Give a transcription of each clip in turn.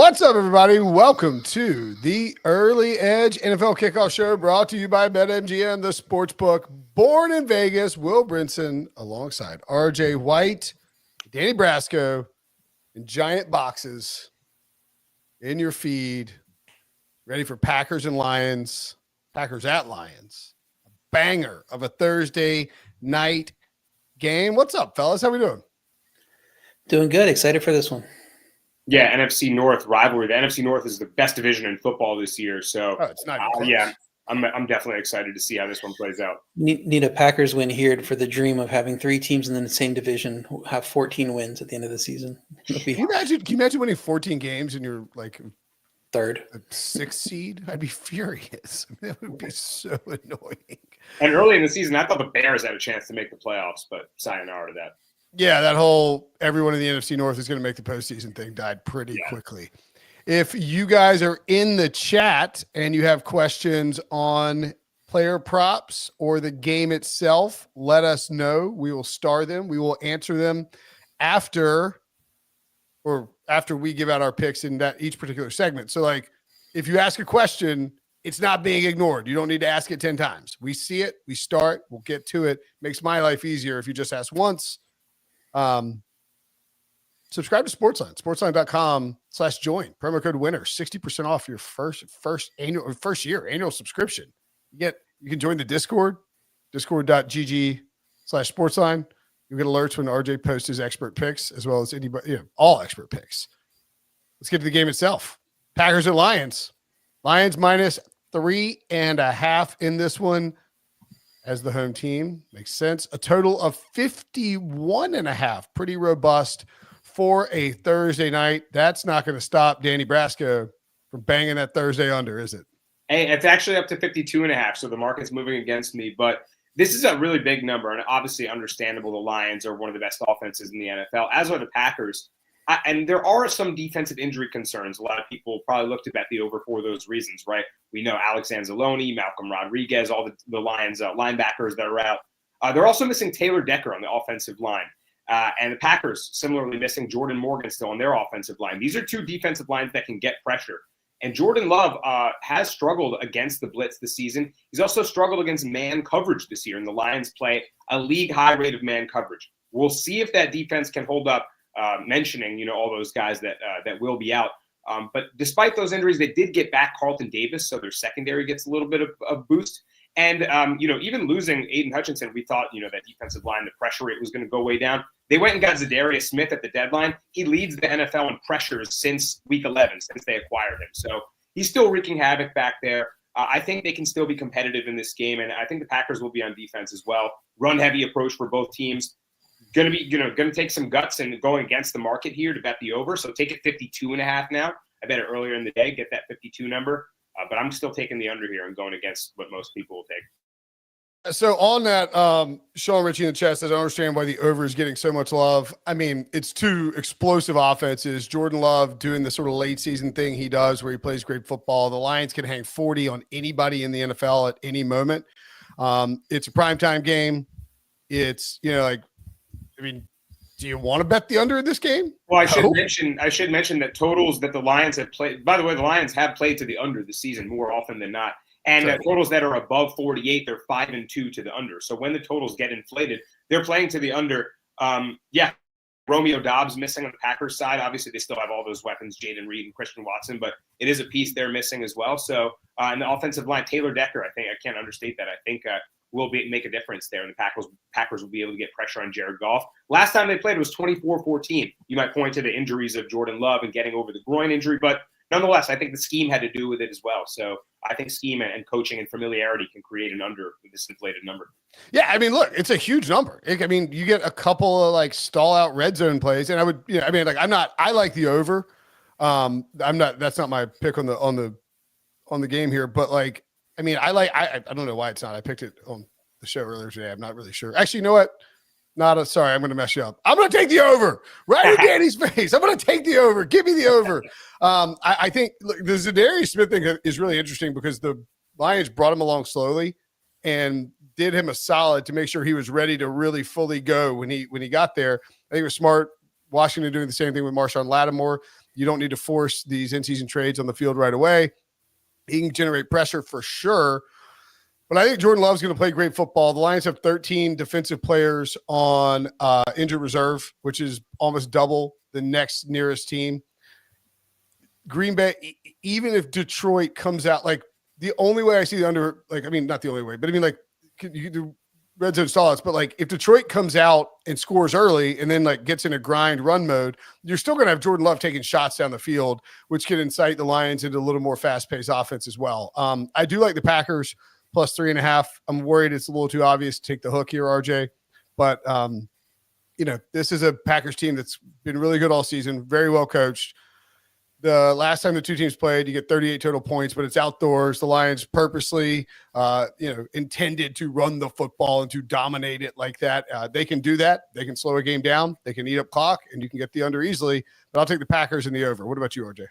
What's up, everybody? Welcome to the Early Edge NFL Kickoff Show, brought to you by BetMGM, the sportsbook. Born in Vegas, Will Brinson, alongside RJ White, Danny Brasco, in giant boxes in your feed, ready for Packers and Lions, Packers at Lions. A banger of a Thursday night game. What's up, fellas? How we doing? Doing good. Excited for this one. Yeah, NFC North rivalry. The NFC North is the best division in football this year. So, it's not even close. Yeah, I'm definitely excited to see how this one plays out. Need a Packers win here for the dream of having three teams in the same division have 14 wins at the end of the season. Can you imagine winning 14 games and you're like third, a sixth seed? I'd be furious. That would be so annoying. And early in the season, I thought the Bears had a chance to make the playoffs, but sayonara to that. Yeah, that whole everyone in the NFC North is going to make the postseason thing died pretty quickly. If you guys are in the chat and you have questions on player props or the game itself, let us know. We will star them. We will answer them after we give out our picks in that each particular segment. So, like, if you ask a question, it's not being ignored. You don't need to ask it 10 times. We see it, we start, we'll get to it. Makes my life easier if you just ask once. Subscribe to SportsLine, sportsline.com/join. Promo code winner, 60% off your first year annual subscription. You can join the Discord, discord.gg/sportsline. You'll get alerts when RJ posts his expert picks, as well as anybody, all expert picks. Let's get to the game itself. Packers and Lions. Lions minus 3.5 in this one as the home team. Makes sense. A total of 51.5. Pretty robust for a Thursday night. That's not going to stop Danny Brasco from banging that Thursday under, is it? Hey, it's actually up to 52.5, so the market's moving against me. But this is a really big number, and obviously understandable. The Lions are one of the best offenses in the NFL, as are the Packers. And there are some defensive injury concerns. A lot of people probably looked at the over for those reasons, right? We know Alex Anzalone, Malcolm Rodriguez, all the Lions linebackers that are out. They're also missing Taylor Decker on the offensive line. And the Packers similarly missing Jordan Morgan still on their offensive line. These are two defensive lines that can get pressure. And Jordan Love has struggled against the blitz this season. He's also struggled against man coverage this year, and the Lions play a league-high rate of man coverage. We'll see if that defense can hold up, mentioning, all those guys that will be out. But despite those injuries, they did get back Carlton Davis, so their secondary gets a little bit of boost. And, even losing Aiden Hutchinson, we thought, that defensive line, the pressure rate was going to go way down. They went and got Zadarius Smith at the deadline. He leads the NFL in pressures since week 11, since they acquired him. So he's still wreaking havoc back there. I think they can still be competitive in this game, and I think the Packers will be on defense as well. Run-heavy approach for both teams. Going to take some guts and going against the market here to bet the over. So take it 52.5 now. I bet it earlier in the day, get that 52 number. But I'm still taking the under here and going against what most people will take. So on that, Sean Ritchie in the chat says, I don't understand why the over is getting so much love. I mean, it's two explosive offenses. Jordan Love doing the sort of late season thing he does where he plays great football. The Lions can hang 40 on anybody in the NFL at any moment. It's a primetime game. It's, do you want to bet the under in this game? Well, I should mention that totals that the Lions have played. By the way, the Lions have played to the under this season more often than not. And totals that are above 48, they're 5-2 to the under. So when the totals get inflated, they're playing to the under. Romeo Doubs missing on the Packers side. Obviously, they still have all those weapons, Jaden Reed and Christian Watson, but it is a piece they're missing as well. So in the offensive line, Taylor Decker, I can't understate that. I think will make a difference there, and the Packers will be able to get pressure on Jared Goff. Last time they played, it was 24-14. You might point to the injuries of Jordan Love and getting over the groin injury, but nonetheless, I think the scheme had to do with it as well. So I think scheme and coaching and familiarity can create an under with this inflated number. Yeah, I mean, look, it's a huge number. You get a couple of stall out red zone plays, and I like the over. That's not my pick on the game here, but I don't know why it's not. I picked it on the show earlier today. I'm not really sure. Actually, you know what? Sorry, I'm going to mess you up. I'm going to take the over right in Danny's face. I'm going to take the over. Give me the over. I think the Zadarius Smith thing is really interesting because the Lions brought him along slowly and did him a solid to make sure he was ready to really fully go when he got there. I think it was smart. Washington doing the same thing with Marshawn Lattimore. You don't need to force these in-season trades on the field right away. He can generate pressure for sure. But I think Jordan Love's going to play great football. The Lions have 13 defensive players on injured reserve, which is almost double the next nearest team. Green Bay, even if Detroit comes out, like the only way I see the under, like, I mean, not the only way, but I mean, like, you can do red zone stallouts, but like if Detroit comes out and scores early and then like gets in a grind run mode, you're still going to have Jordan Love taking shots down the field, which can incite the Lions into a little more fast-paced offense as well. I do like the Packers plus 3.5. I'm worried it's a little too obvious to take the hook here, RJ, but this is a Packers team that's been really good all season, very well coached. The last time the two teams played, you get 38 total points, but it's outdoors. The Lions purposely, intended to run the football and to dominate it like that. They can do that. They can slow a game down. They can eat up clock, and you can get the under easily. But I'll take the Packers and the over. What about you, RJ?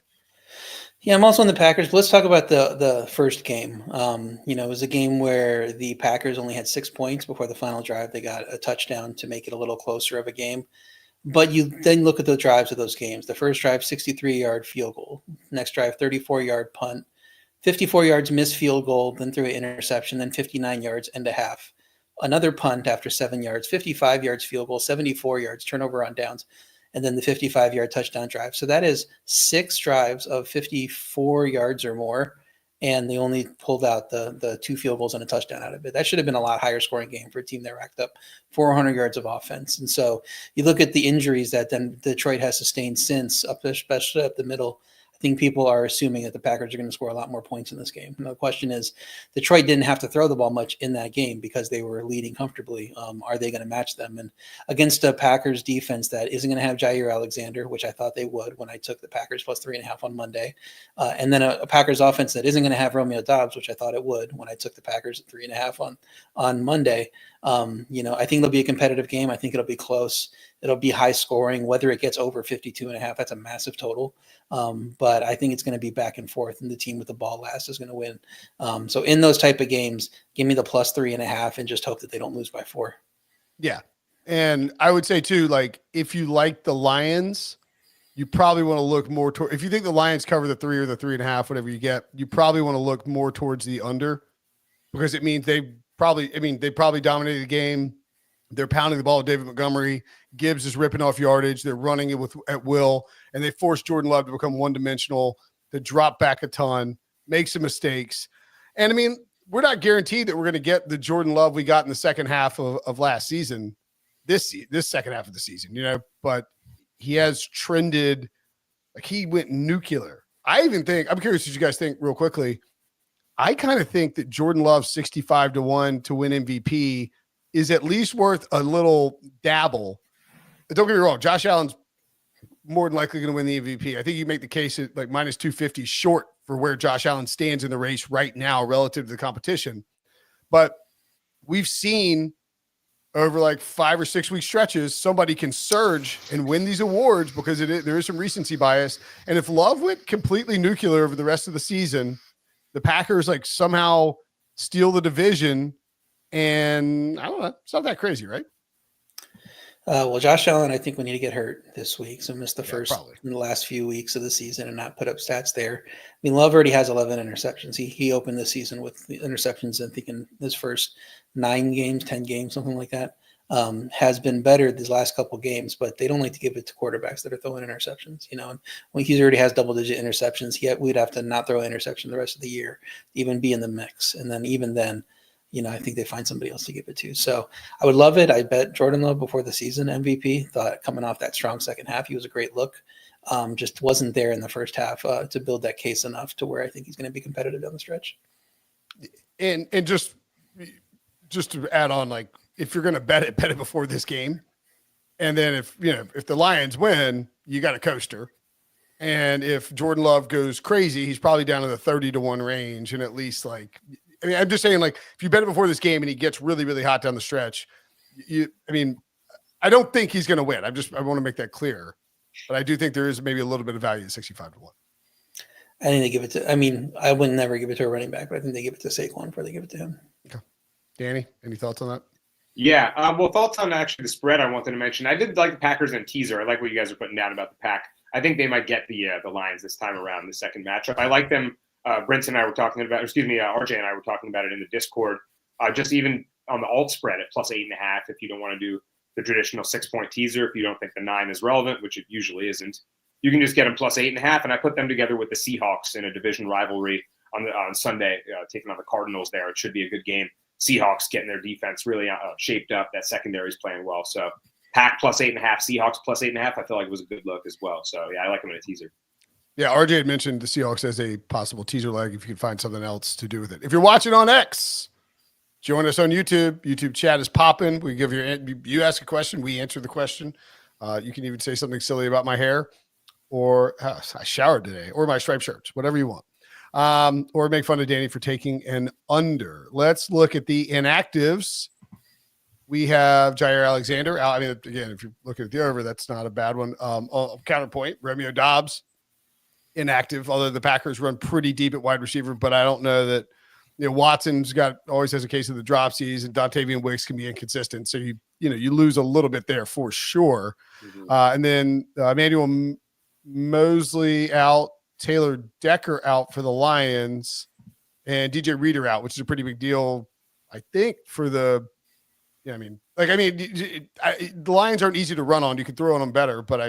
Yeah, I'm also on the Packers. But let's talk about the first game. It was a game where the Packers only had 6 points before the final drive. They got a touchdown to make it a little closer of a game. But you then look at the drives of those games. The first drive, 63-yard field goal. Next drive, 34-yard punt. 54 yards missed field goal, then threw an interception, then 59 yards and a half. Another punt after 7 yards, 55 yards field goal, 74 yards, turnover on downs, and then the 55-yard touchdown drive. So that is 6 drives of 54 yards or more, and they only pulled out the 2 field goals and a touchdown out of it. That should have been a lot higher scoring game for a team that racked up 400 yards of offense. And so you look at the injuries that then Detroit has sustained since, especially up the middle. I think people are assuming that the Packers are going to score a lot more points in this game. And the question is, Detroit didn't have to throw the ball much in that game because they were leading comfortably. Are they going to match them? And against a Packers defense that isn't going to have Jair Alexander, which I thought they would when I took the Packers plus 3.5 on Monday, and then a Packers offense that isn't going to have Romeo Doubs, which I thought it would when I took the Packers at 3.5 on Monday. I think it'll be a competitive game. I think it'll be close. It'll be high scoring. Whether it gets over 52.5, that's a massive total. But I think it's going to be back and forth, and the team with the ball last is going to win. So in those type of games, give me the plus 3.5 and just hope that they don't lose by 4. Yeah. And I would say too, like if you like the Lions, you probably want to look more toward, if you think the Lions cover the 3 or the 3.5, whatever you get, you probably want to look more towards the under, because it means they probably dominated the game. They're pounding the ball with David Montgomery. Gibbs is ripping off yardage. They're running it at will, and they force Jordan Love to become one-dimensional, to drop back a ton, make some mistakes. And, I mean, we're not guaranteed that we're going to get the Jordan Love we got in the second half of last season, this second half of the season, but he has trended like he went nuclear. I even think, I'm curious what you guys think real quickly. I kind of think that Jordan Love 65-1 to win MVP is at least worth a little dabble. But don't get me wrong, Josh Allen's more than likely going to win the MVP. I think you make the case at like minus 250 short for where Josh Allen stands in the race right now relative to the competition. But we've seen over like 5 or 6 week stretches, somebody can surge and win these awards because there is some recency bias. And if Love went completely nuclear over the rest of the season, the Packers like somehow steal the division, and I don't know, it's not that crazy, right? Well, Josh Allen, I think we need to get hurt this week. So miss the first probably in the last few weeks of the season and not put up stats there. I mean, Love already has 11 interceptions. He opened the season with the interceptions, I think, in his first 9 games, 10 games, something like that. Has been better these last couple games, but they don't like to give it to quarterbacks that are throwing interceptions, and when he already has double-digit interceptions, we'd have to not throw an interception the rest of the year, even be in the mix. And then even then, I think they find somebody else to give it to. So I would love it. I bet Jordan Love before the season MVP. Thought coming off that strong second half, he was a great look. Just wasn't there in the first half to build that case enough to where I think he's going to be competitive down the stretch. And just to add on, like if you're going to bet it before this game, and then if the Lions win, you got a coaster. And if Jordan Love goes crazy, he's probably down in the 30-1 range, and at least like. I mean, I'm just saying, like, if you bet it before this game and he gets really, really hot down the stretch, I don't think he's going to win. I want to make that clear. But I do think there is maybe a little bit of value at 65-1. I think they give it to, I would never give it to a running back, but I think they give it to Saquon before they give it to him. Okay. Danny, any thoughts on that? Yeah. Well, thoughts on actually the spread I wanted to mention. I did like the Packers and teaser. I like what you guys are putting down about the Pack. I think they might get the Lions this time around, the second matchup. I like them. Brinson and I were talking about, RJ and I were talking about it in the Discord. Just even on the alt spread at plus 8.5, if you don't want to do the traditional 6-point teaser, if you don't think the 9 is relevant, which it usually isn't, you can just get them plus 8.5. And I put them together with the Seahawks in a division rivalry on Sunday, taking on the Cardinals there. It should be a good game. Seahawks getting their defense really shaped up. That secondary is playing well. So Pack plus 8.5, Seahawks plus 8.5. I feel like it was a good look as well. So yeah, I like them in a teaser. Yeah, RJ had mentioned the Seahawks as a possible teaser leg if you can find something else to do with it. If you're watching on X, join us on YouTube. YouTube chat is popping. We give you ask a question, we answer the question. You can even say something silly about my hair, or I showered today, or my striped shirts, whatever you want. Or make fun of Danny for taking an under. Let's look at the inactives. We have Jair Alexander. I mean, again, if you're looking at the over, that's not a bad one. Counterpoint, Romeo Dobbs, inactive, although the Packers run pretty deep at wide receiver, but I don't know that, Watson's always has a case of the dropsies, and Dontavian Wicks can be inconsistent. So you lose a little bit there for sure. Mm-hmm. And then Emmanuel Mosley out, Taylor Decker out for the Lions, and DJ Reader out, which is a pretty big deal, I think, for the. Yeah, the Lions aren't easy to run on. You can throw on them better, but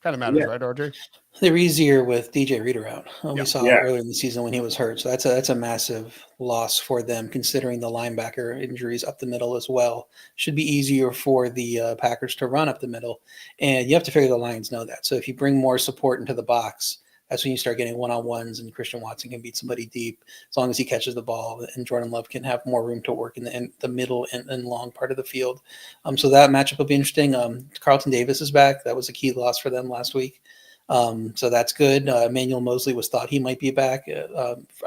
kind of matters, right, RJ? They're easier with DJ Reader out. We saw it earlier in the season when he was hurt. So that's a massive loss for them, considering the linebacker injuries up the middle as well. Should be easier for the Packers to run up the middle. And you have to figure the Lions know that. So if you bring more support into the box, that's when you start getting one-on-ones, and Christian Watson can beat somebody deep as long as he catches the ball, and Jordan Love can have more room to work in the middle and long part of the field. So that matchup will be interesting. Carlton Davis is back. That was a key loss for them last week. So that's good. Emmanuel Mosley was thought he might be back.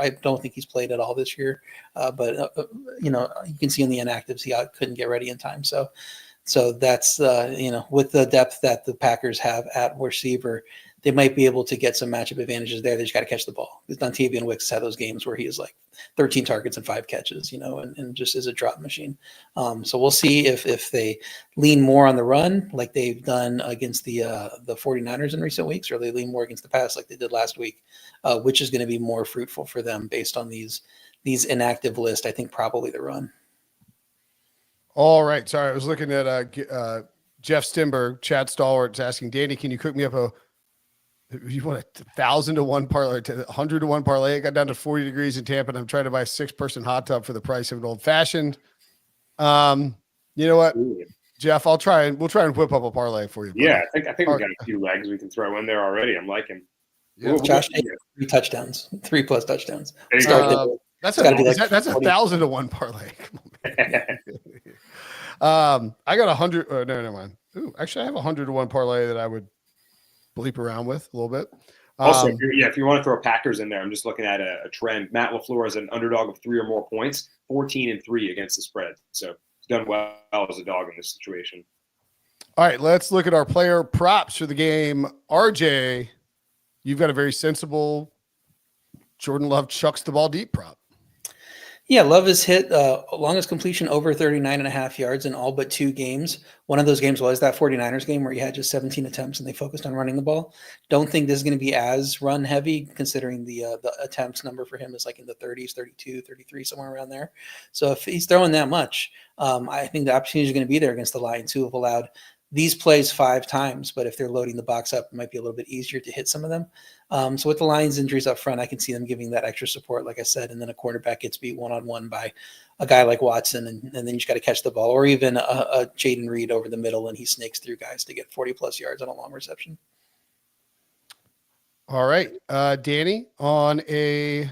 I don't think he's played at all this year, but you can see in the inactives he couldn't get ready in time. So that's with the depth that the Packers have at receiver, they might be able to get some matchup advantages there. They just got to catch the ball. Because Dontavian Wicks had those games where he is like 13 targets and 5 catches, and just is a drop machine. So we'll see if they lean more on the run like they've done against the 49ers in recent weeks, or they lean more against the pass like they did last week, which is going to be more fruitful for them based on these inactive list. I think probably the run. All right. Sorry, I was looking at Jeff Stenberg, Chad Stalwart's asking, Danny, can you cook me up you want a 1,000 to 1 parlay, 100 to 1 parlay? It got down to 40 degrees in Tampa, and I'm trying to buy a 6-person hot tub for the price of an old fashioned. You know what, Jeff? We'll try and whip up a parlay for you. Yeah, I think we got a few legs we can throw in there already. I'm liking. Yeah. Josh, 3 touchdowns, 3+ touchdowns. That's 1,000 to 1 parlay. I got 100. No, never mind. Ooh, actually, I have 100 to 1 parlay that I would bleep around with a little bit. Also, if you want to throw Packers in there, I'm just looking at a trend. Matt LaFleur is an underdog of 3 or more points, 14-3 against the spread. So he's done well as a dog in this situation. All right, let's look at our player props for the game. RJ, you've got a very sensible Jordan Love chucks the ball deep prop. Yeah, Love has hit longest completion over 39.5 yards in all but 2 games. One of those games was that 49ers game where he had just 17 attempts and they focused on running the ball. Don't think this is going to be as run heavy, considering the attempts number for him is like in the 30s, 32, 33, somewhere around there. So if he's throwing that much, I think the opportunity is going to be there against the Lions, who have allowed these plays 5 times, but if they're loading the box up, it might be a little bit easier to hit some of them. So with the Lions injuries up front, I can see them giving that extra support, like I said, and then a quarterback gets beat one-on-one by a guy like Watson, and then you just got to catch the ball, or even a Jaden Reed over the middle, and he snakes through guys to get 40+ yards on a long reception. All right, Danny, on I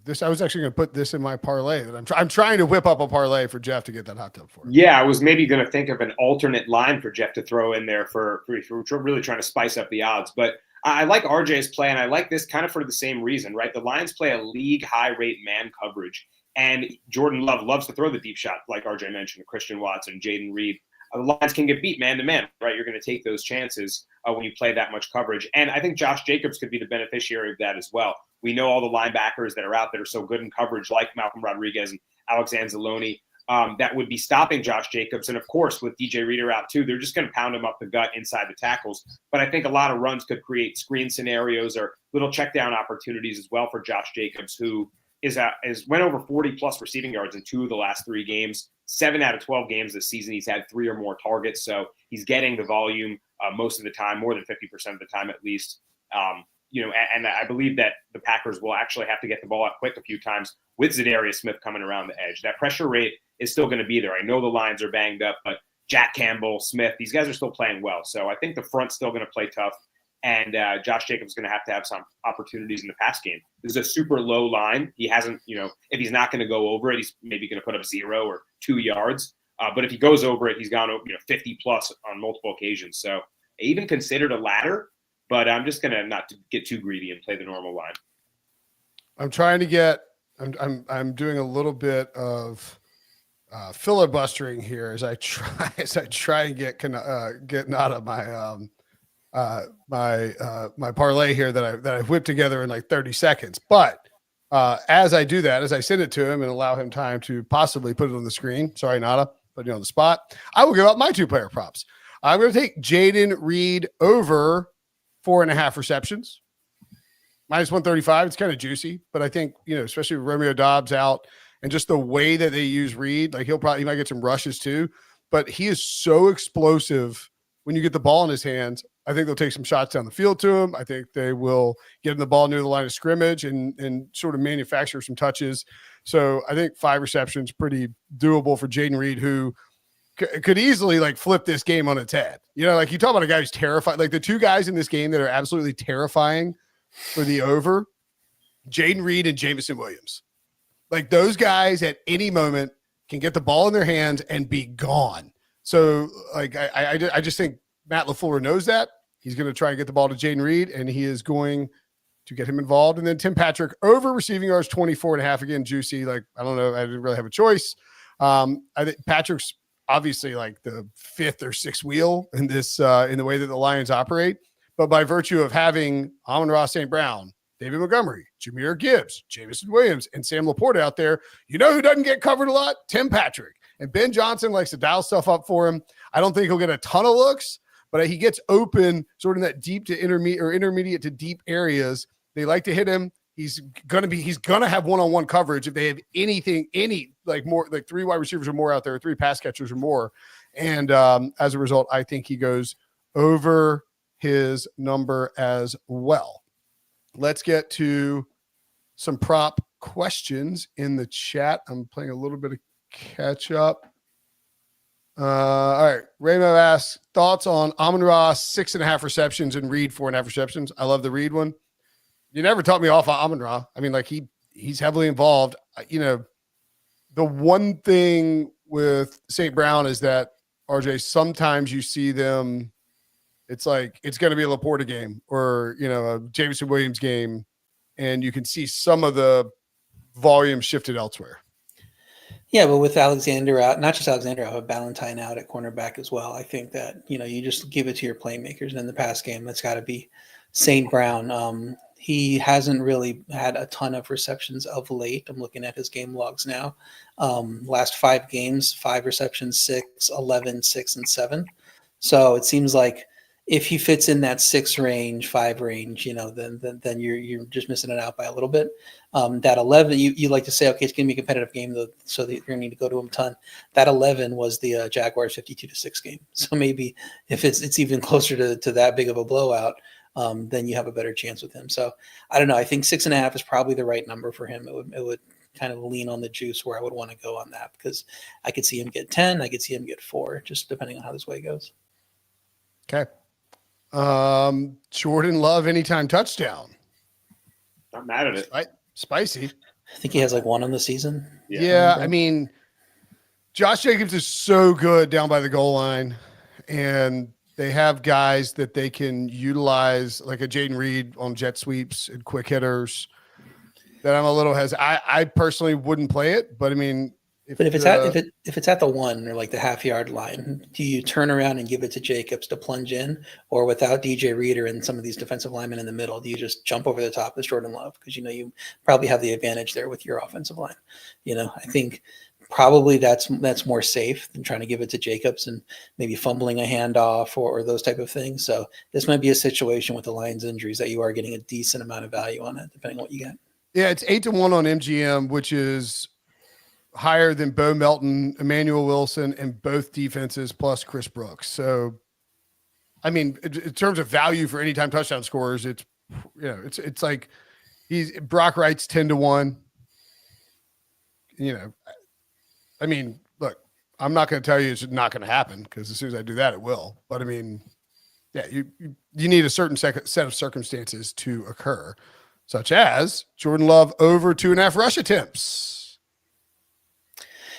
was actually going to put this in my parlay that I'm trying to whip up a parlay for Jeff to get that hot tub for. Yeah, I was maybe going to think of an alternate line for Jeff to throw in there for really trying to spice up the odds. But I like RJ's play, and I like this kind of for the same reason, right? The Lions play a league high rate man coverage, and Jordan Love loves to throw the deep shot, like RJ mentioned, Christian Watson, Jaden Reed. The Lions can get beat man-to-man, right? You're going to take those chances when you play that much coverage. And I think Josh Jacobs could be the beneficiary of that as well. We know all the linebackers that are out that are so good in coverage, like Malcolm Rodriguez and Alex Anzalone. that would be stopping Josh Jacobs. And of course, with DJ Reader out too, they're just going to pound him up the gut inside the tackles. But I think a lot of runs could create screen scenarios or little check down opportunities as well for Josh Jacobs, who is went over 40 plus receiving yards in 2 of the last 3 games. 7 out of 12 games this season, he's had 3 or more targets. So he's getting the volume most of the time, more than 50% of the time at least. And I believe that the Packers will actually have to get the ball out quick a few times with Zadarius Smith coming around the edge. That pressure rate is still going to be there. I know the lines are banged up, but Jack Campbell, Smith, these guys are still playing well. So I think the front's still going to play tough. And Josh Jacobs is going to have some opportunities in the pass game. This is a super low line. He hasn't, if he's not going to go over it, he's maybe going to put up 0 or 2 yards. But if he goes over it, he's gone over 50 plus on multiple occasions. So I even considered a ladder, but I'm just going to not get too greedy and play the normal line. I'm trying to get. I'm doing a little bit of filibustering here as I try and get out of my parlay here that I whipped together in like 30 seconds. But as I do that, as I send it to him and allow him time to possibly put it on the screen, sorry, Nada, put you on the spot, I will give out my 2-player props. I'm going to take Jaden Reed over 4.5 receptions. Minus 135. It's kind of juicy, but I think, especially with Romeo Doubs out and just the way that they use Reed, like he might get some rushes too, but he is so explosive when you get the ball in his hands. I think they'll take some shots down the field to him. I think they will get him the ball near the line of scrimmage and sort of manufacture some touches. So I think 5 receptions, pretty doable for Jaden Reed, who could easily like flip this game on its head. Like you talk about a guy who's terrified, like the 2 guys in this game that are absolutely terrifying for the over, Jaden Reed and Jameson Williams. Like those guys at any moment can get the ball in their hands and be gone. So like I just think Matt LaFleur knows that. He's going to try and get the ball to Jaden Reed, and he is going to get him involved. And then Tim Patrick over receiving yards 24.5. Again, juicy. Like, I don't know. I didn't really have a choice. I think Patrick's obviously like the 5th or 6th wheel in this, in the way that the Lions operate. But by virtue of having Amon-Ra St. Brown, David Montgomery, Jahmyr Gibbs, Jameson Williams, and Sam Laporta out there, who doesn't get covered a lot? Tim Patrick. And Ben Johnson likes to dial stuff up for him. I don't think he'll get a ton of looks, but he gets open sort of in that deep to intermediate to deep areas. They like to hit him. He's gonna have one-on-one coverage if they have any more like 3 wide receivers or more out there, 3 pass catchers or more. And as a result, I think he goes over his number as well. Let's get to some prop questions in the chat. I'm playing a little bit of catch up. All right. Ramo asks thoughts on Amon-Ra 6.5 receptions and Reed 4.5 receptions. I love the Reed one. You never taught me off of Amon-Ra. I mean, like he's heavily involved. The one thing with St. Brown is that RJ, sometimes you see them. It's like it's going to be a Laporta game or a Jameson Williams game, and you can see some of the volume shifted elsewhere. Yeah, but with Alexander out, not just Alexander out, but Ballantyne out at cornerback as well. I think that you just give it to your playmakers, and in the pass game, that's got to be St. Brown. He hasn't really had a ton of receptions of late. I'm looking at his game logs now. Last 5 games, 5 receptions, 6, 11, 6, and 7. So it seems like if he fits in that 6 range, 5 range, then you're just missing it out by a little bit. That 11, you like to say, okay, it's going to be a competitive game, though, so that you're going to need to go to him a ton. That 11 was the Jaguars 52-6 game. So maybe if it's even closer to that big of a blowout, then you have a better chance with him. So I don't know. I think 6.5 is probably the right number for him. It would kind of lean on the juice where I would want to go on that, because I could see him get 10. I could see him get 4, just depending on how this way goes. Okay. Jordan Love anytime touchdown. Not mad at it. Spicy. I think he has like 1 on the season. Yeah. I mean, Josh Jacobs is so good down by the goal line, and they have guys that they can utilize, like a Jaden Reed on jet sweeps and quick hitters, that I'm a little hesitant. I personally wouldn't play it, but I mean, if it's at the 1 or like the half-yard line, do you turn around and give it to Jacobs to plunge in, or without DJ Reader and some of these defensive linemen in the middle, do you just jump over the top as Jordan Love? Because you probably have the advantage there with your offensive line. I think probably that's more safe than trying to give it to Jacobs and maybe fumbling a handoff or those type of things. So this might be a situation with the Lions injuries that you are getting a decent amount of value on it, depending on what you get. Yeah, it's 8-1 on MGM, which is higher than Bo Melton, Emmanuel Wilson, and both defenses plus Chris Brooks. So, I mean, in terms of value for anytime touchdown scorers, it's like Brock Wright's 10-1. I mean, look, I'm not going to tell you it's not going to happen because as soon as I do that, it will. But I mean, yeah, you need a certain set of circumstances to occur, such as Jordan Love over 2.5 rush attempts.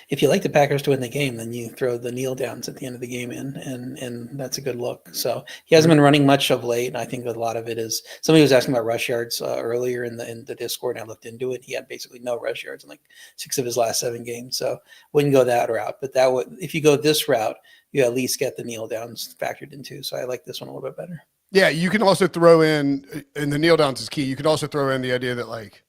If you like the Packers to win the game, then you throw the kneel downs at the end of the game in, and that's a good look. So he hasn't been running much of late, and I think a lot of it is somebody was asking about rush yards earlier in the Discord, and I looked into it. He had basically no rush yards in like 6 of his last 7 games, so wouldn't go that route. But that would, if you go this route, you at least get the kneel downs factored in too. So I like this one a little bit better. Yeah, you can also throw in, and the kneel downs is key. You can also throw in the idea that like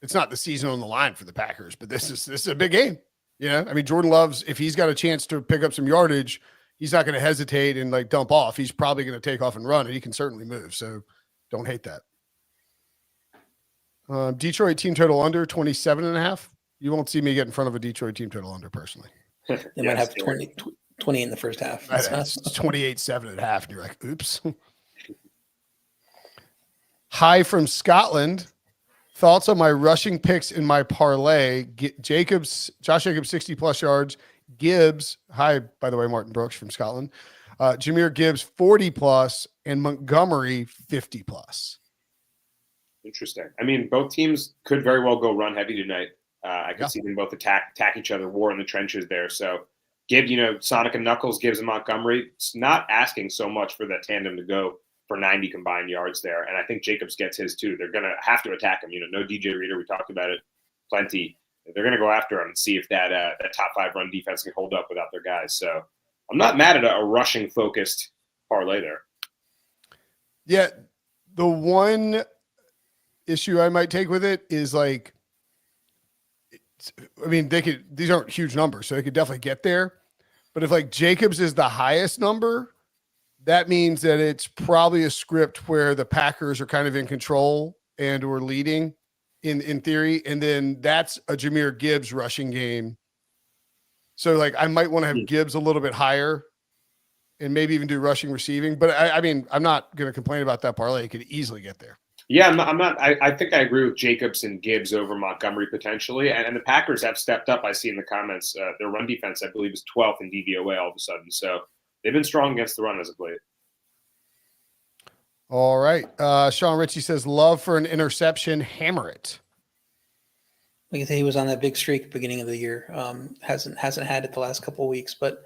it's not the season on the line for the Packers, but this is a big game. I mean, Jordan Love's, if he's got a chance to pick up some yardage, he's not going to hesitate and like dump off. He's probably going to take off and run, and he can certainly move. So don't hate that. Detroit team total under 27.5. You won't see me get in front of a Detroit team total under personally. They might have 20 in the first half. It's 28-7 at half, and you're like, oops. Hi from Scotland. Thoughts on my rushing picks in my parlay? Josh Jacobs 60+ yards. Gibbs, hi, by the way, Martin Brooks from Scotland. Jahmyr Gibbs 40+, and Montgomery 50+. Interesting. I mean, both teams could very well go run heavy tonight. I could see them both attack each other, war in the trenches there. So Gibbs, Sonic and Knuckles, Gibbs and Montgomery, it's not asking so much for that tandem to go for 90 combined yards there. And I think Jacobs gets his too. They're going to have to attack him. No DJ Reader. We talked about it plenty. They're going to go after him and see if that top 5 run defense can hold up without their guys. So I'm not mad at a rushing focused parlay there. Yeah. The one issue I might take with it is like, these aren't huge numbers, so they could definitely get there. But if like Jacobs is the highest number, that means that it's probably a script where the Packers are kind of in control and or leading in theory. And then that's a Jahmyr Gibbs rushing game. So like, I might want to have Gibbs a little bit higher and maybe even do rushing receiving. But I mean, I'm not going to complain about that parlay. It could easily get there. Yeah, I'm not. I think I agree with Jacobs and Gibbs over Montgomery potentially. And the Packers have stepped up. I see in the comments, their run defense, I believe, is 12th in DVOA all of a sudden. So they've been strong against the run as of late. All right. Sean Ritchie says, love for an interception. Hammer it. Like I say, he was on that big streak at the beginning of the year. Hasn't had it the last couple of weeks, but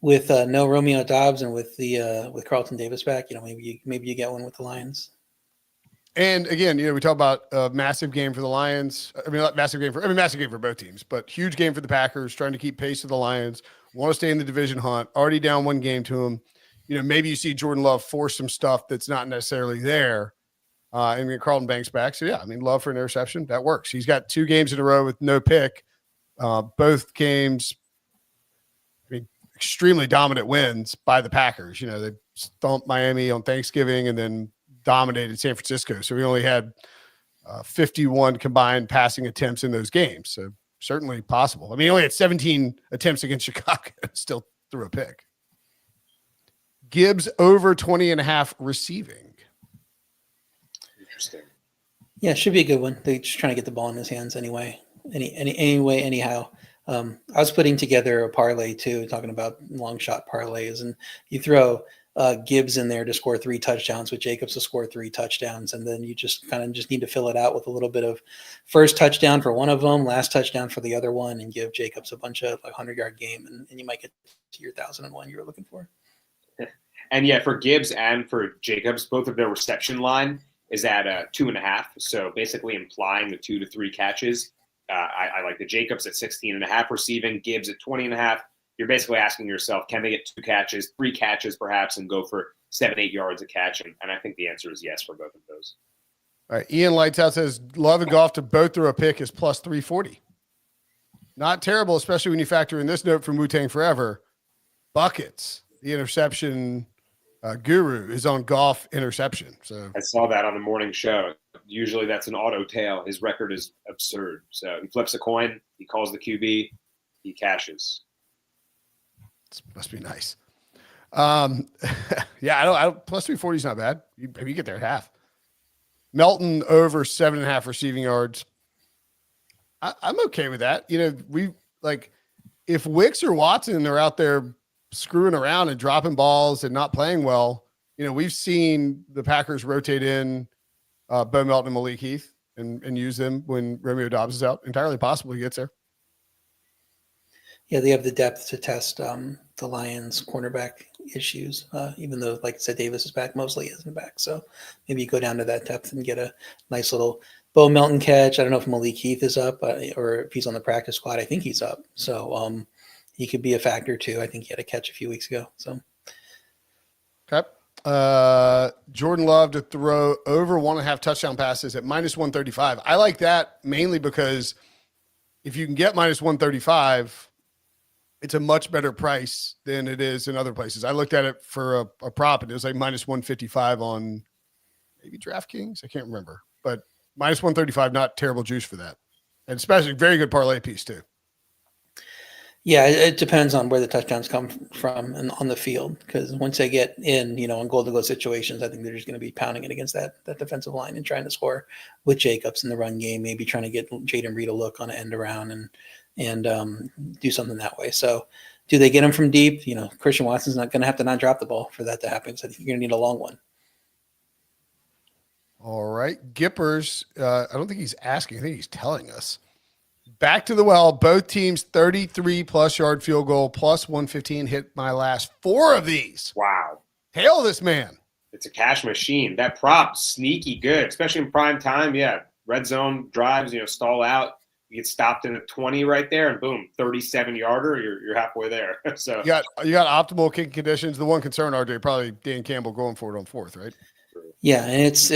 with no Romeo Doubs and with with Carlton Davis back, maybe you get one with the Lions. And again, we talk about a massive game for the Lions. Massive game for both teams, but huge game for the Packers, trying to keep pace with the Lions, want to stay in the division hunt, already down 1 game to them. Maybe you see Jordan Love force some stuff that's not necessarily there. And Carlton Banks back. So yeah, Love for an interception, that works. He's got 2 games in a row with no pick. Both games, extremely dominant wins by the Packers. They stomped Miami on Thanksgiving and then dominated San Francisco. So we only had 51 combined passing attempts in those games. So certainly possible. He only had 17 attempts against Chicago and still threw a pick. Gibbs over 20.5 receiving. Interesting. Yeah, should be a good one. They're just trying to get the ball in his hands anyway. Anyhow. I was putting together a parlay too, talking about long shot parlays, and you throw Gibbs in there to score 3 touchdowns with Jacobs to score 3 touchdowns. And then you just need to fill it out with a little bit of first touchdown for one of them, last touchdown for the other one, and give Jacobs a bunch of 100-yard game. And you might get to your 1,001 you were looking for. And yeah, for Gibbs and for Jacobs, both of their reception line is at 2.5. So basically implying the 2 to 3 catches. I like the Jacobs at 16.5 receiving, Gibbs at 20.5. You're basically asking yourself, can they get 2 catches, 3 catches perhaps, and go for 7-8 yards a catch? And I think the answer is yes for both of those. All right. Ian Lights Out says Love and Goff to both throw a pick is plus 340. Not terrible, especially when you factor in this note from Wu-Tang Forever. Buckets, the interception guru, is on golf interception. So I saw that on the morning show. Usually that's an auto tail. His record is absurd. So he flips a coin, he calls the QB, he cashes. This must be nice. Yeah, I don't plus 340 is not bad. You get there at half. Melton over 7.5 receiving yards. I'm okay with that. You know, we like if Wicks or Watson are out there screwing around and dropping balls and not playing well, you know, we've seen the Packers rotate in Bo Melton and Malik Heath and use them when Romeo Dobbs is out. Entirely possible he gets there. Yeah, they have the depth to test the Lions' cornerback issues, even though, like I said, Davis is back, Mosley isn't back. So maybe you go down to that depth and get a nice little Bo Melton catch. I don't know if Malik Heath is up or if he's on the practice squad. I think he's up. So he could be a factor too. I think he had a catch a few weeks ago. So, okay. Jordan Love to throw over 1.5 touchdown passes at -135. I like that mainly because if you can get -135, it's a much better price than it is in other places. I looked at it for a prop and it was like -155 on maybe DraftKings. I can't remember, but -135, not terrible juice for that. And especially very good parlay piece too. Yeah, it depends on where the touchdowns come from and on the field. Because once they get in, you know, on goal-to-goal situations, I think they're just going to be pounding it against that defensive line and trying to score with Jacobs in the run game, maybe trying to get Jaden Reed a look on an end around and do something that way. So do they get him from deep? You know, Christian Watson's not going to have to not drop the ball for that to happen. So I think you're going to need a long one. All right. Gippers, I don't think he's asking. I think he's telling us. Back to the well. Both teams 33+ yard field goal plus 115 hit my last 4 of these. Wow. Hail this man. It's a cash machine. That prop, sneaky good, especially in prime time. Yeah, red zone drives, you know, stall out. You get stopped in a 20 right there, and boom, 37-yarder. You're halfway there. So you got optimal kicking conditions. The one concern, RJ, probably Dan Campbell going for it on 4th, right? Yeah, and it's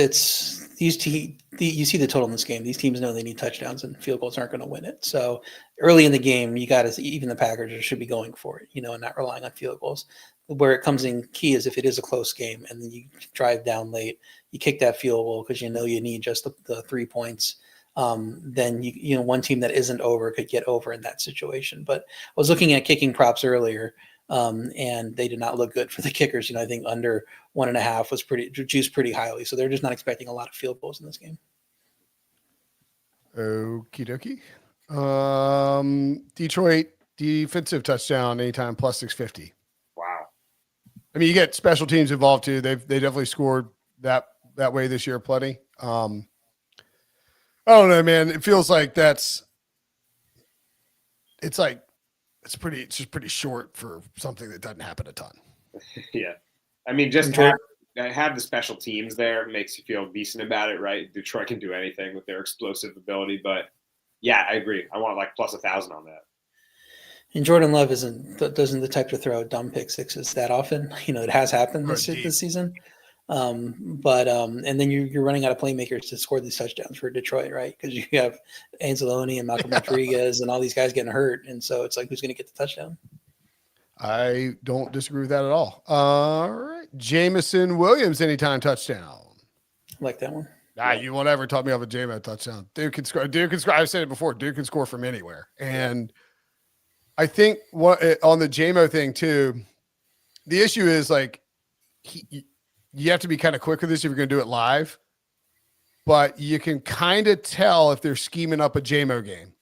you see the total in this game. These teams know they need touchdowns, and field goals aren't going to win it. So early in the game, you got to even the Packers should be going for it, you know, and not relying on field goals. Where it comes in key is if it is a close game and then you drive down late, you kick that field goal because you know you need just the 3 points. Then you know one team that isn't over could get over in that situation. But I was looking at kicking props earlier. And they did not look good for the kickers. You know, I think under 1.5 was juiced pretty highly. So they're just not expecting a lot of field goals in this game. Okie dokie. Detroit defensive touchdown anytime plus 650. wow. I mean, you get special teams involved too. They definitely scored that way this year plenty. I don't know, man. It feels like it's just pretty short for something that doesn't happen a ton. Yeah. I mean, just have the special teams there makes you feel decent about it, right? Detroit can do anything with their explosive ability, but yeah, I agree. I want like plus 1,000 on that. And Jordan Love doesn't the type to throw dumb pick sixes that often. You know, it has happened this season. And then you're running out of playmakers to score these touchdowns for Detroit, right? Because you have Anzalone and Malcolm Rodriguez and all these guys getting hurt, and so it's like who's going to get the touchdown? I don't disagree with that at all. All right, Jamison Williams anytime touchdown. I like that one. You won't ever talk me off a J-Mo touchdown. Dude can score. I've said it before. Dude can score from anywhere, and I think on the J-Mo thing too. The issue is like you have to be kind of quick with this if you're going to do it live, but you can kind of tell if they're scheming up a JMO game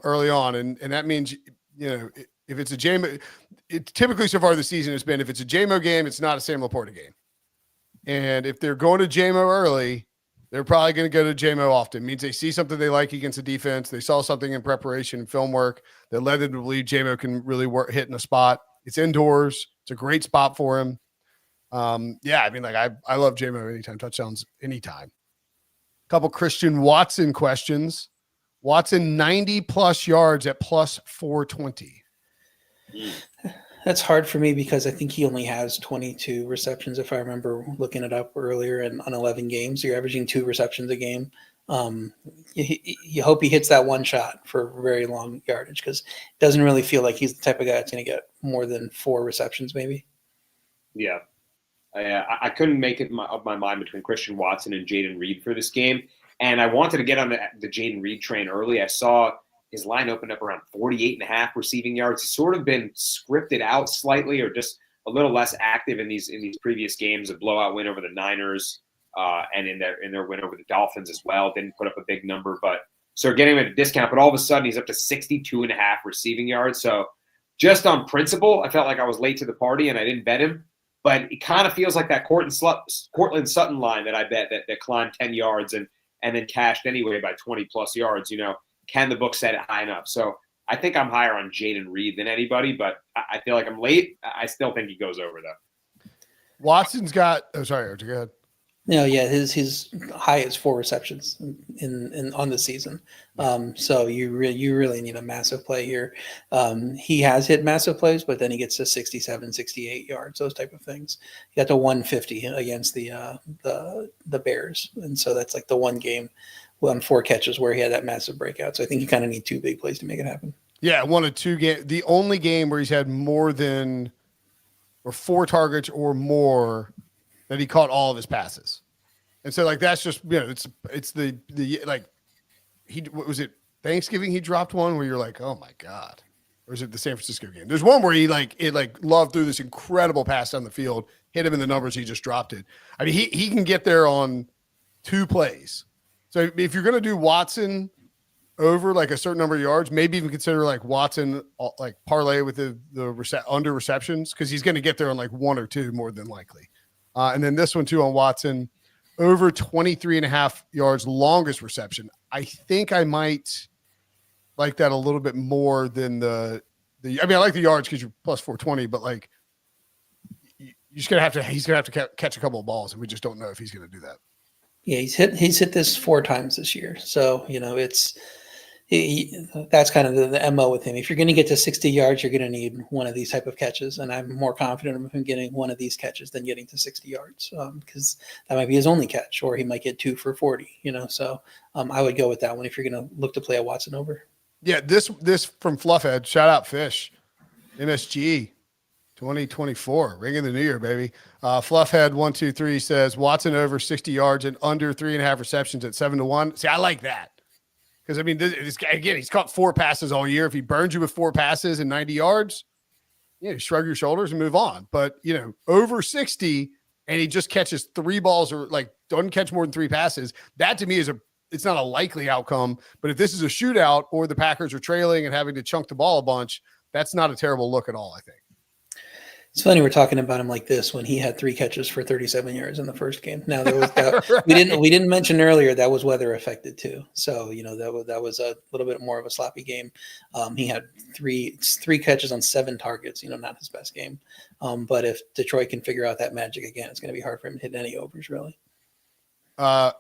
early on. And that means, you know, if it's a JMO, it's typically so far this season has been, if it's a JMO game, it's not a Sam Laporta game. And if they're going to JMO early, they're probably going to go to JMO often. It means they see something they like against the defense. They saw something in preparation and film work that led them to believe JMO can really hit in a spot. It's indoors. It's a great spot for him. Yeah, I mean, like I love JMO anytime touchdowns, anytime. Couple Christian Watson questions. Watson 90+ yards at plus 420. That's hard for me because I think he only has 22 receptions, if I remember looking it up earlier, and on 11 games. You're averaging 2 receptions a game. You hope he hits that one shot for very long yardage, because it doesn't really feel like he's the type of guy that's going to get more than 4 receptions, maybe. Yeah. I couldn't make it up my mind between Christian Watson and Jaden Reed for this game. And I wanted to get on the Jaden Reed train early. I saw his line opened up around 48.5 receiving yards. He's sort of been scripted out slightly, or just a little less active in these previous games. A blowout win over the Niners, and in their win over the Dolphins as well. Didn't put up a big number, but so getting him at a discount. But all of a sudden, he's up to 62.5 receiving yards. So just on principle, I felt like I was late to the party and I didn't bet him. But it kind of feels like that Cortland Sutton line that I bet that climbed 10 yards and then cashed anyway by 20-plus yards. Can the book set it high enough? So I think I'm higher on Jaden Reed than anybody, but I feel like I'm late. I still think he goes over, though. Watson's got – oh, sorry, Archie, go ahead. No, yeah, his high is 4 receptions in on the season. So you really need a massive play here. He has hit massive plays, but then he gets to 67, 68 yards, those type of things. He got to 150 against the Bears, and so that's like the one game on 4 catches where he had that massive breakout. So I think you kind of need 2 big plays to make it happen. Yeah, 1 of 2 games. The only game where he's had more than or 4 targets or more that he caught all of his passes. And so like, that's just, it's the like, what was it? Thanksgiving, he dropped one where you're like, oh my God. Or is it the San Francisco game? There's one where he Love threw this incredible pass down the field, hit him in the numbers. He just dropped it. I mean, he can get there on 2 plays. So if you're going to do Watson over like a certain number of yards, maybe even consider like Watson, like parlay with the under receptions, because he's going to get there on like 1 or 2 more than likely. And then this one too on Watson, over 23.5 yards, longest reception. I think I might like that a little bit more than I like the yards because you're plus 420, but like he's going to have to catch a couple of balls, and we just don't know if he's going to do that. Yeah, he's hit this 4 times this year. So, that's kind of the MO with him. If you're going to get to 60 yards, you're going to need one of these type of catches. And I'm more confident of him getting one of these catches than getting to 60 yards, because that might be his only catch, or he might get 2 for 40, So I would go with that one if you're going to look to play a Watson over. Yeah, this from Fluffhead. Shout out Fish. MSG 2024. Ring of the New Year, baby. Fluffhead 123 says Watson over 60 yards and under 3.5 receptions at 7-1. See, I like that. Because, I mean, again, he's caught 4 passes all year. If he burns you with 4 passes and 90 yards, you shrug your shoulders and move on. But, over 60 and he just catches 3 balls or, like, doesn't catch more than 3 passes, that to me it's not a likely outcome. But if this is a shootout or the Packers are trailing and having to chunk the ball a bunch, that's not a terrible look at all, I think. It's funny we're talking about him like this when he had 3 catches for 37 yards in the first game. Now there was that Right. we didn't mention earlier that was weather affected too. So that was a little bit more of a sloppy game. He had three catches on 7 targets. Not his best game. But if Detroit can figure out that magic again, it's going to be hard for him to hit any overs really.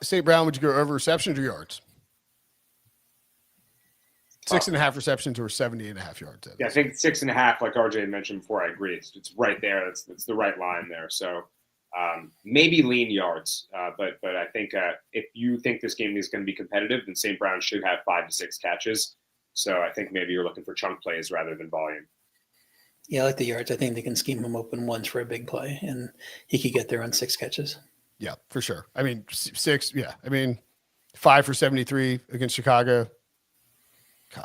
St. Brown, would you go over receptions or yards? 6.5 receptions or 70.5 yards. Yeah, I think 6.5, like RJ mentioned before, I agree. It's right there. It's the right line there. So maybe lean yards. But I think if you think this game is going to be competitive, then St. Brown should have 5 to 6 catches. So I think maybe you're looking for chunk plays rather than volume. Yeah, I like the yards. I think they can scheme him open once for a big play, and he could get there on 6 catches. Yeah, for sure. I mean, 6. Yeah, I mean, 5 for 73 against Chicago.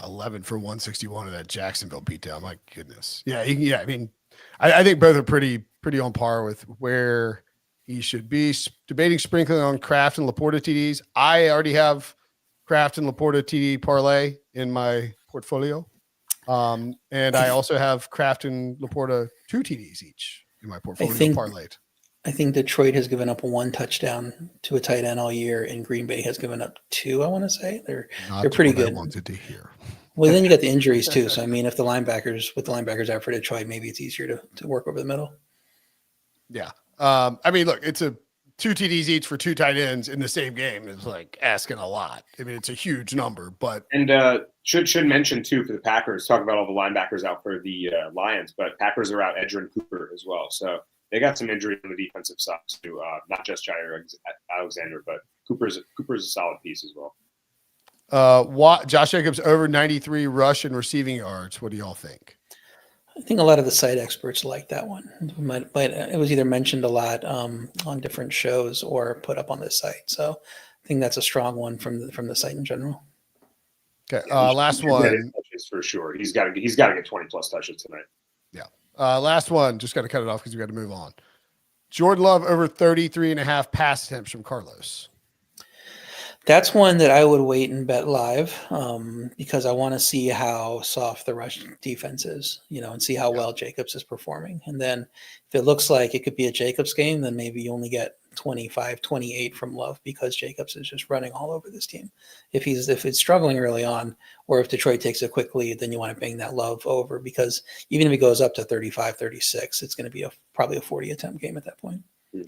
11 for 161 in that Jacksonville beatdown. My goodness. Yeah. I mean, I think both are pretty on par with where he should be. Debating sprinkling on Kraft and Laporta TDs. I already have Kraft and Laporta TD parlay in my portfolio. And I also have Kraft and Laporta 2 TDs each in my portfolio parlayed. I think Detroit has given up 1 touchdown to a tight end all year, and Green Bay has given up 2. I want to say they're pretty good. I wanted to hear. Well, then you got the injuries too. So I mean, if the linebackers out for Detroit, maybe it's easier to work over the middle. Yeah. I mean, look, it's 2 TDs each for 2 tight ends in the same game is like asking a lot. I mean, it's a huge number, but should mention too for the Packers. Talk about all the linebackers out for the Lions, but Packers are out Edgerrin Cooper as well. So they got some injury on the defensive side too. Not just Jair Alexander, but Cooper's a solid piece as well. Josh Jacobs over 93 rush and receiving yards. What do y'all think? I think a lot of the site experts like that one. It was either mentioned a lot on different shows or put up on the site. So I think that's a strong one from the site in general. Okay, last one for sure. He's got to get 20 plus touches tonight. Yeah. Last one. Just got to cut it off because we got to move on. Jordan Love over 33.5 pass attempts from Carlos. That's one that I would wait and bet live because I want to see how soft the rush defense is, and see how well Jacobs is performing. And then if it looks like it could be a Jacobs game, then maybe you only get 25, 28 from Love because Jacobs is just running all over this team. If it's struggling early on, or if Detroit takes a quick lead, then you want to bang that Love over because even if it goes up to 35, 36, it's going to be probably a 40 attempt game at that point.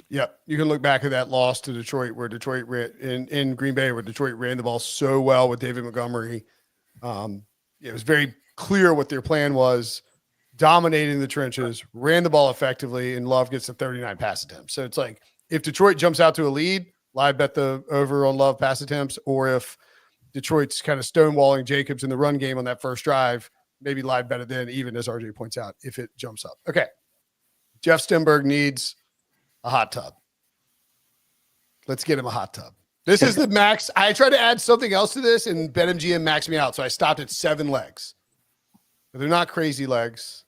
Yeah, you can look back at that loss to Detroit where Detroit ran in Green Bay, where Detroit ran the ball so well with David Montgomery. It was very clear what their plan was, dominating the trenches, ran the ball effectively, and Love gets to 39 pass attempts. So it's like if Detroit jumps out to a lead, live bet the over on Love pass attempts, or if Detroit's kind of stonewalling Jacobs in the run game on that first drive, maybe live bet it then, even as RJ points out, if it jumps up. Okay, Jeff Stenberg needs a hot tub. Let's get him a hot tub. This is the max. I tried to add something else to this, and BetMGM maxed me out, so I stopped at 7 legs. But they're not crazy legs.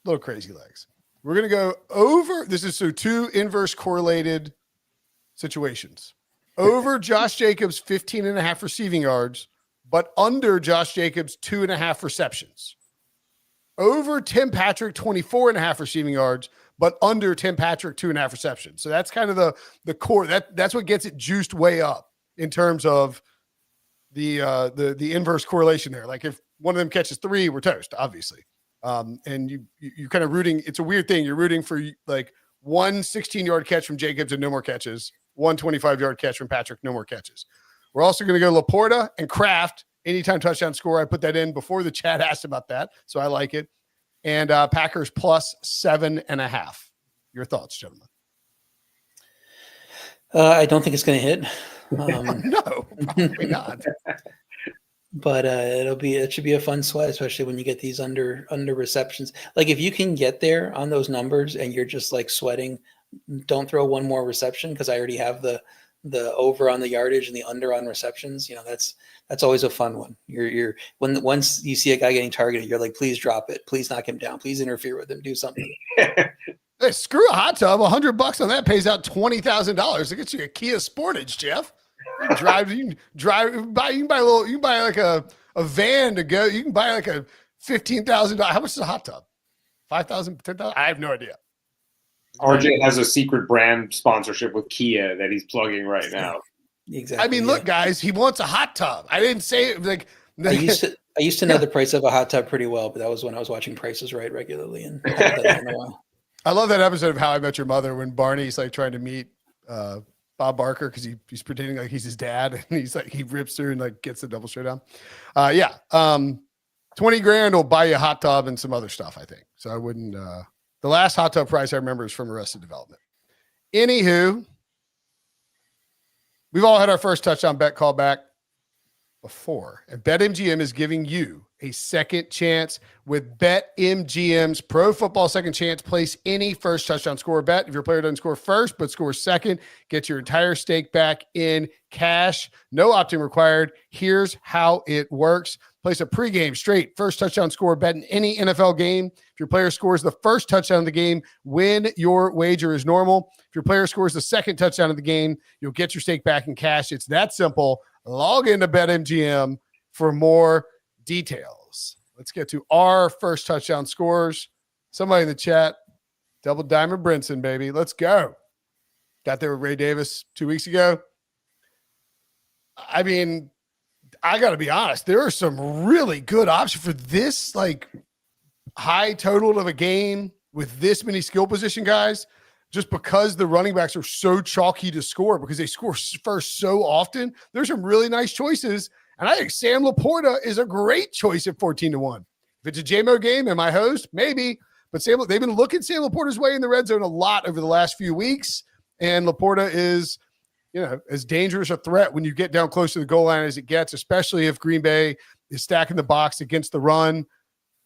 Little crazy legs. We're going to go over. This is so 2 inverse correlated situations. Over Josh Jacobs 15.5 receiving yards, but under Josh Jacobs 2.5 receptions. Over Tim Patrick 24.5 receiving yards, but under Tim Patrick 2.5 receptions. So that's kind of the core. That's what gets it juiced way up in terms of the inverse correlation there. Like if one of them catches 3, we're toast, obviously. And you kind of rooting. It's a weird thing. You're rooting for like 1 16-yard catch from Jacobs and no more catches. 1 25-yard catch from Patrick, no more catches. We're also going to go Laporta and Kraft anytime touchdown score. I put that in before the chat asked about that, so I like it. And Packers plus 7.5. Your thoughts, gentlemen? I don't think it's going to hit. No, probably not. But it should be a fun sweat, especially when you get these under receptions. Like if you can get there on those numbers and you're just like sweating, don't throw one more reception because I already have the over on the yardage and the under on receptions. That's always a fun one. Once you see a guy getting targeted, you're like, please drop it, please knock him down, please interfere with him, do something. Hey, screw a hot tub. $100 on that pays out $20,000. It gets you a Kia Sportage, Jeff. You can buy like a van to go. You can buy like a $15,000. How much is a hot tub? 5,000, 10,000? I have no idea. RJ has a secret brand sponsorship with Kia that he's plugging right now. Exactly. I mean, look, guys, he wants a hot tub. I didn't say it like. I used to know the price of a hot tub pretty well, but that was when I was watching Prices Right regularly, and I haven't done that in a while. I love that episode of How I Met Your Mother when Barney's like trying to meet Bob Barker because he's pretending like he's his dad, and he's like he rips through and like gets the double showdown. $20,000 will buy you a hot tub and some other stuff, I think. So I wouldn't. The last hot tub price I remember is from Arrested Development. Anywho, we've all had our first touchdown bet call back before, and BetMGM is giving you a second chance with BetMGM's Pro Football Second Chance. Place any first touchdown score bet. If your player doesn't score first but scores second, get your entire stake back in cash. No opt-in required. Here's how it works. Place a pregame straight first touchdown score bet in any NFL game. If your player scores the first touchdown of the game, win your wager is normal. If your player scores the second touchdown of the game, you'll get your stake back in cash. It's that simple. Log into BetMGM for more details. Let's get to our first touchdown scores. Somebody in the chat, double diamond Brinson, baby. Let's go. Got there with Ray Davis 2 weeks ago. I mean, I got to be honest. There are some really good options for this, like high total of a game with this many skill position guys, just because the running backs are so chalky to score because they score first so often. There's some really nice choices. And I think Sam Laporta is a great choice at 14-1. If it's a JMO game, am I host? Maybe. But they've been looking Sam Laporta's way in the red zone a lot over the last few weeks. And Laporta is as dangerous a threat when you get down close to the goal line as it gets, especially if Green Bay is stacking the box against the run.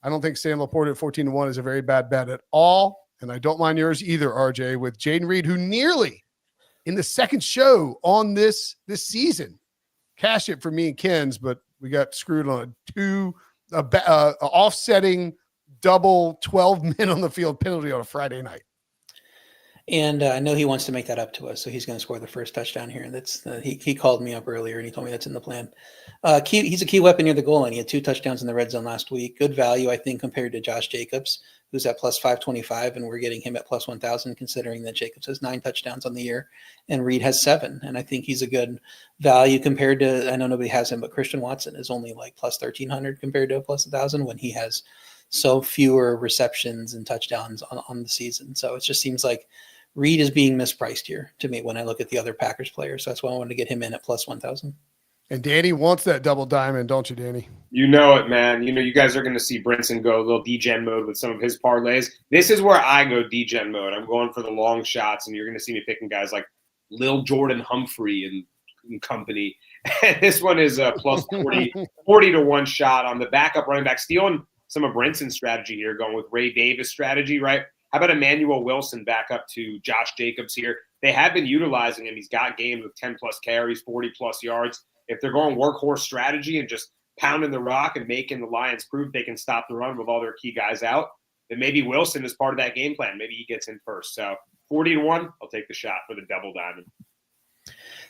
I don't think Sam Laporta at 14-1 is a very bad bet at all. And I don't mind yours either, RJ, with Jaden Reed, who nearly in the second show on this season cashed it for me and Ken's, but we got screwed on a offsetting double 12 men on the field penalty on a Friday night. And I know he wants to make that up to us, so he's going to score the first touchdown here. That's he called me up earlier, and he told me that's in the plan. He's a key weapon near the goal line. He had 2 touchdowns in the red zone last week. Good value, I think, compared to Josh Jacobs, who's at plus 525, and we're getting him at plus 1,000, considering that Jacobs has 9 touchdowns on the year, and Reed has 7. And I think he's a good value compared to, I know nobody has him, but Christian Watson is only like plus 1,300 compared to plus 1,000 when he has so fewer receptions and touchdowns on the season. So it just seems like Reed is being mispriced here to me when I look at the other Packers players. So that's why I wanted to get him in at plus 1,000. And Danny wants that double diamond, don't you, Danny? You know it, man. You guys are going to see Brinson go a little degen mode with some of his parlays. This is where I go degen mode. I'm going for the long shots, and you're going to see me picking guys like Lil Jordan Humphrey and company. This one is a plus 40 to 1 shot on the backup running back, stealing some of Brinson's strategy here, going with Ray Davis strategy, right? How about Emmanuel Wilson back up to Josh Jacobs here? They have been utilizing him. He's got games with 10-plus carries, 40-plus yards. If they're going workhorse strategy and just pounding the rock and making the Lions prove they can stop the run with all their key guys out, then maybe Wilson is part of that game plan. Maybe he gets in first. So 40-1, I'll take the shot for the double diamond.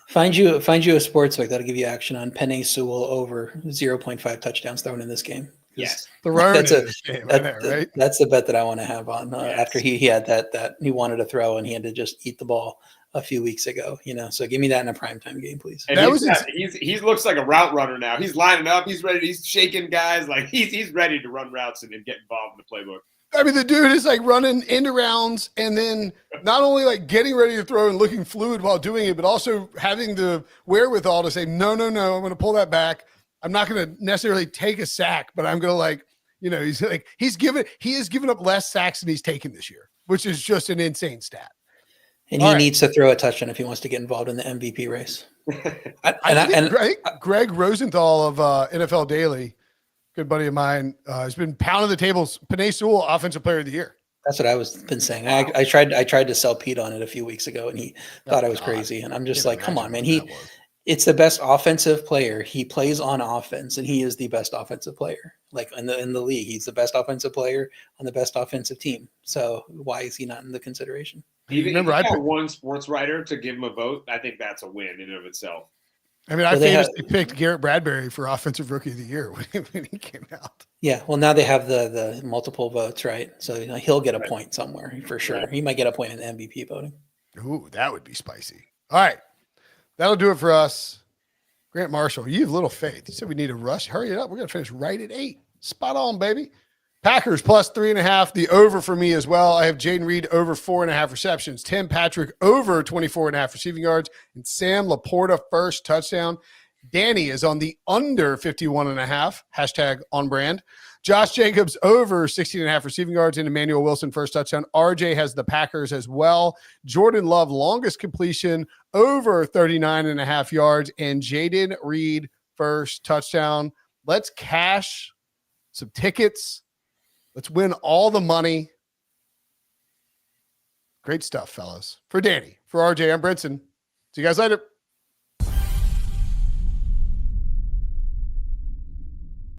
Find you a sports book that'll give you action on Penei Sewell over 0.5 touchdowns thrown in this game. Yes. That's right? That's the bet that I want to have on after he had that he wanted to throw and he had to just eat the ball a few weeks ago, so give me that in a primetime game, please. And he looks like a route runner now. He's lining up. He's ready. He's shaking guys. Like he's ready to run routes and get involved in the playbook. I mean, the dude is like running end rounds and then not only like getting ready to throw and looking fluid while doing it, but also having the wherewithal to say, no, I'm going to pull that back. I'm not going to necessarily take a sack, but I'm going to he has given up less sacks than he's taken this year, which is just an insane stat. And he needs to throw a touchdown if he wants to get involved in the MVP race. Greg Rosenthal of NFL Daily, good buddy of mine, has been pounding the tables. Penei Sewell, Offensive Player of the Year. That's what I was been saying. Wow. I tried to sell Pete on it a few weeks ago, and he thought I was crazy. And I'm just like, come on, man. It's the best offensive player. He plays on offense, and he is the best offensive player. Like in the league, he's the best offensive player on the best offensive team. So why is he not in the consideration? Remember, I picked one sports writer to give him a vote. I think that's a win in and of itself. I mean, I famously picked Garrett Bradbury for Offensive Rookie of the Year when he came out. Yeah, well, now they have the multiple votes, right? So he'll get a point somewhere for sure. Right. He might get a point in the MVP voting. Ooh, that would be spicy. All right, that'll do it for us. Grant Marshall, you have little faith. You said we need to rush. Hurry it up. We're going to finish right at 8. Spot on, baby. Packers plus 3.5. The over for me as well. I have Jaden Reed over 4.5 receptions. Tim Patrick over 24.5 receiving yards. And Sam Laporta first touchdown. Danny is on the under 51.5. Hashtag on brand. Josh Jacobs over 16.5 receiving yards. And Emmanuel Wilson first touchdown. RJ has the Packers as well. Jordan Love longest completion over 39.5 yards. And Jaden Reed first touchdown. Let's cash some tickets. Let's win all the money. Great stuff, fellas. For Danny, for RJ, I'm Brinson. See you guys later.